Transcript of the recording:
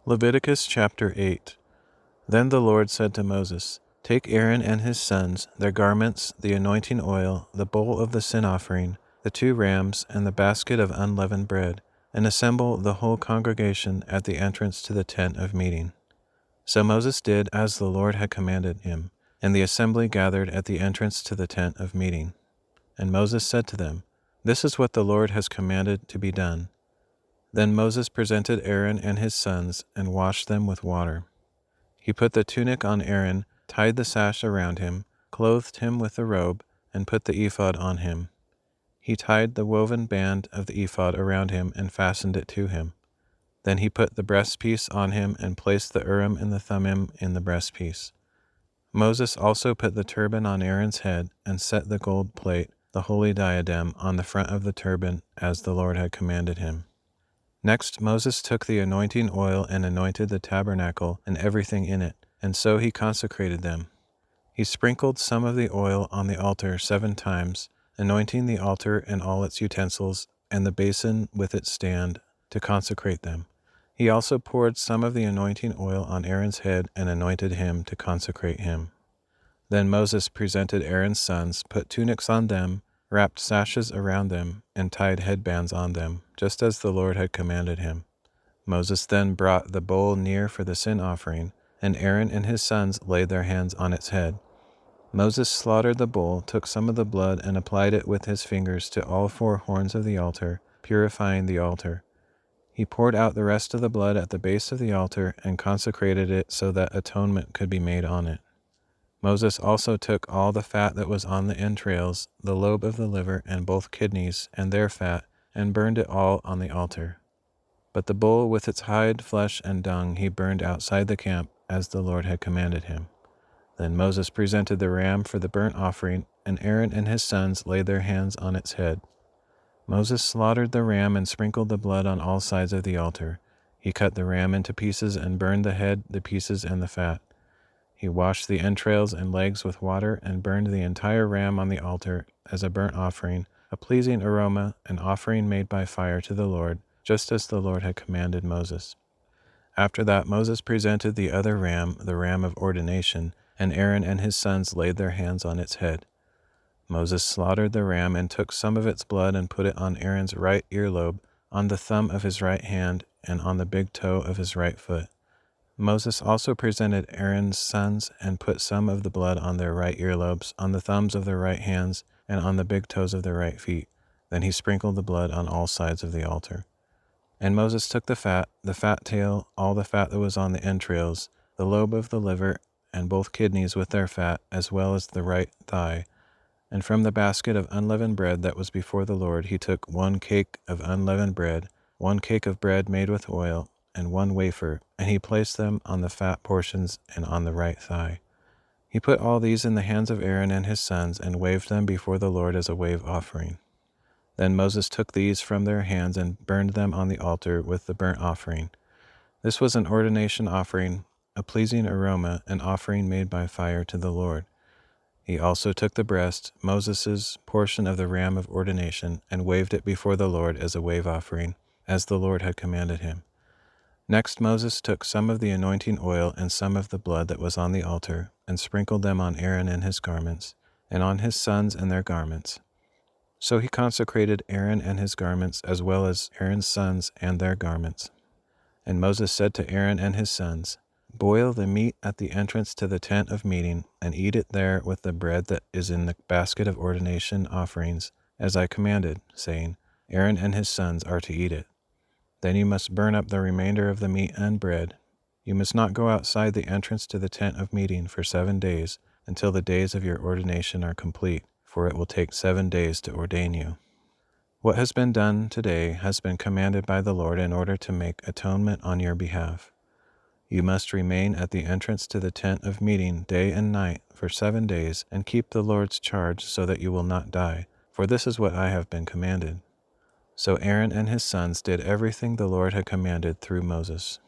Leviticus chapter 8. Then the Lord said to Moses, Take Aaron and his sons, their garments, the anointing oil, the bowl of the sin offering, the 2 rams, and the basket of unleavened bread, and assemble the whole congregation at the entrance to the tent of meeting. So Moses did as the Lord had commanded him, and the assembly gathered at the entrance to the tent of meeting. And Moses said to them, This is what the Lord has commanded to be done. Then Moses presented Aaron and his sons and washed them with water. He put the tunic on Aaron, tied the sash around him, clothed him with the robe, and put the ephod on him. He tied the woven band of the ephod around him and fastened it to him. Then he put the breastpiece on him and placed the Urim and the Thummim in the breastpiece. Moses also put the turban on Aaron's head and set the gold plate, the holy diadem, on the front of the turban as the Lord had commanded him. Next Moses took the anointing oil and anointed the tabernacle and everything in it, and so he consecrated them. He sprinkled some of the oil on the altar 7 times, anointing the altar and all its utensils, and the basin with its stand, to consecrate them. He also poured some of the anointing oil on Aaron's head and anointed him to consecrate him. Then Moses presented Aaron's sons, put tunics on them, wrapped sashes around them, and tied headbands on them, just as the Lord had commanded him. Moses then brought the bowl near for the sin offering, and Aaron and his sons laid their hands on its head. Moses slaughtered the bull, took some of the blood, and applied it with his fingers to all 4 horns of the altar, purifying the altar. He poured out the rest of the blood at the base of the altar and consecrated it so that atonement could be made on it. Moses also took all the fat that was on the entrails, the lobe of the liver, and both kidneys, and their fat, and burned it all on the altar. But the bull with its hide, flesh, and dung he burned outside the camp, as the Lord had commanded him. Then Moses presented the ram for the burnt offering, and Aaron and his sons laid their hands on its head. Moses slaughtered the ram and sprinkled the blood on all sides of the altar. He cut the ram into pieces and burned the head, the pieces, and the fat. He washed the entrails and legs with water and burned the entire ram on the altar as a burnt offering, a pleasing aroma, an offering made by fire to the Lord, just as the Lord had commanded Moses. After that Moses presented the other ram, the ram of ordination, and Aaron and his sons laid their hands on its head. Moses slaughtered the ram and took some of its blood and put it on Aaron's right earlobe, on the thumb of his right hand, and on the big toe of his right foot. Moses also presented Aaron's sons and put some of the blood on their right earlobes, on the thumbs of their right hands, and on the big toes of their right feet. Then he sprinkled the blood on all sides of the altar. And Moses took the fat tail, all the fat that was on the entrails, the lobe of the liver, and both kidneys with their fat, as well as the right thigh. And from the basket of unleavened bread that was before the Lord he took 1 cake of unleavened bread, 1 cake of bread made with oil, and 1 wafer, and he placed them on the fat portions and on the right thigh. He put all these in the hands of Aaron and his sons, and waved them before the Lord as a wave offering. Then Moses took these from their hands and burned them on the altar with the burnt offering. This was an ordination offering, a pleasing aroma, an offering made by fire to the Lord. He also took the breast, Moses' portion of the ram of ordination, and waved it before the Lord as a wave offering, as the Lord had commanded him. Next Moses took some of the anointing oil and some of the blood that was on the altar, and sprinkled them on Aaron and his garments, and on his sons and their garments. So he consecrated Aaron and his garments, as well as Aaron's sons and their garments. And Moses said to Aaron and his sons, Boil the meat at the entrance to the tent of meeting, and eat it there with the bread that is in the basket of ordination offerings, as I commanded, saying, Aaron and his sons are to eat it. Then you must burn up the remainder of the meat and bread. You must not go outside the entrance to the tent of meeting for 7 days, until the days of your ordination are complete, for it will take 7 days to ordain you. What has been done today has been commanded by the Lord in order to make atonement on your behalf. You must remain at the entrance to the tent of meeting day and night for 7 days, and keep the Lord's charge so that you will not die, for this is what I have been commanded. So Aaron and his sons did everything the Lord had commanded through Moses.